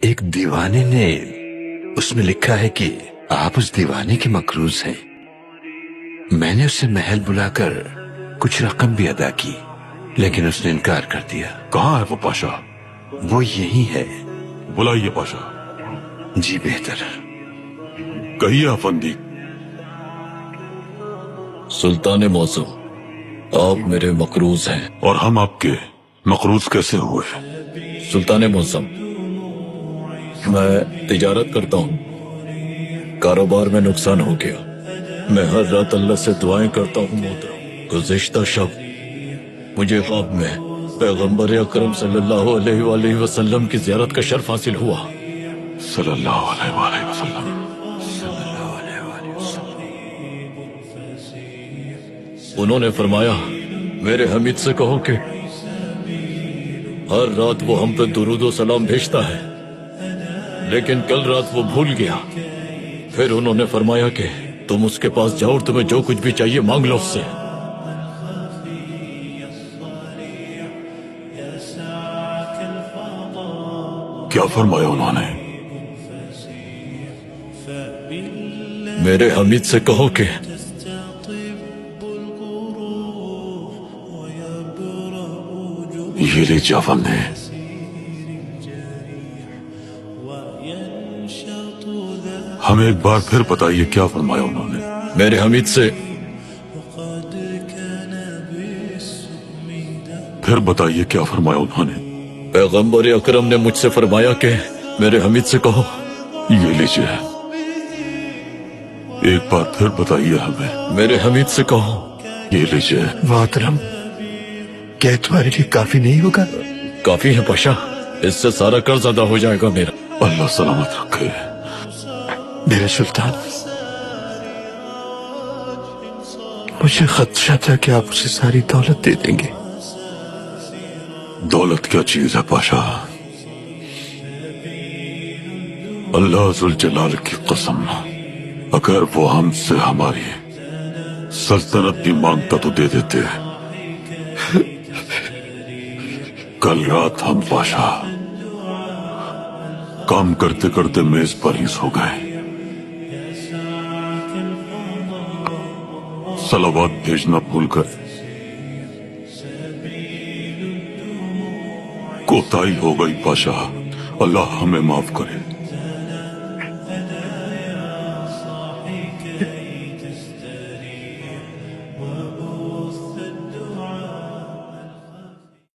ایک دیوانے نے اس میں لکھا ہے کہ آپ اس دیوانے کے مقروض ہیں۔ میں نے اسے محل بلا کر کچھ رقم بھی ادا کی، لیکن اس نے انکار کر دیا۔ کہاں ہے وہ پاشا؟ وہ یہی ہے۔ بلائیے پاشا۔ جی بہتر۔ کہیے افندی۔ سلطان موسم، آپ میرے مقروض ہیں۔ اور ہم آپ کے مقروض کیسے ہوئے؟ سلطان موسم، میں تجارت کرتا ہوں، کاروبار میں نقصان ہو گیا۔ میں ہر رات اللہ سے دعائیں کرتا ہوں محترم۔ گزشتہ شب مجھے خواب میں پیغمبر اکرم صلی اللہ علیہ وآلہ وسلم کی زیارت کا شرف حاصل ہوا۔ صلی اللہ علیہ وآلہ وسلم۔ انہوں نے فرمایا، میرے حمید سے کہو کہ ہر رات وہ ہم پہ درود و سلام بھیجتا ہے، لیکن کل رات وہ بھول گیا۔ پھر انہوں نے فرمایا کہ تم اس کے پاس جاؤ اور تمہیں جو کچھ بھی چاہیے مانگ لو اس سے۔ کیا فرمایا انہوں نے؟ میرے حمید سے کہو کہ یہ لے جاون نے۔ ہمیں ایک بار پھر بتائیے کیا فرمایا انہوں نے؟ میرے حمید سے پھر بتائیے کیا فرمایا انہوں نے؟ پیغمبر اکرم نے مجھ سے فرمایا کہ میرے حمید سے کہو۔ یہ لیجیے۔ ایک بار پھر بتائیے ہمیں۔ میرے حمید سے کہو۔ یہ لیجیے۔ محترم، کیا تمہارے لیے کافی نہیں ہوگا؟ کافی ہے پاشا، اس سے سارا قرض ادا ہو جائے گا میرا۔ اللہ سلامت رکھے۔ میرے سلطان، مجھے خدشہ تھا کہ آپ اسے ساری دولت دے دیں گے۔ دولت کیا چیز ہے پاشا؟ اللہ ذوالجلال کی قسم، اگر وہ ہم سے ہماری سلطنت بھی مانگتا تو دے دیتے۔ کل رات ہم پاشا کام کرتے کرتے میز پر ہی سو گئے۔ صلوات بھیجنا بھول کر کوتاہی ہو گئی پاشا، اللہ ہمیں معاف کرے۔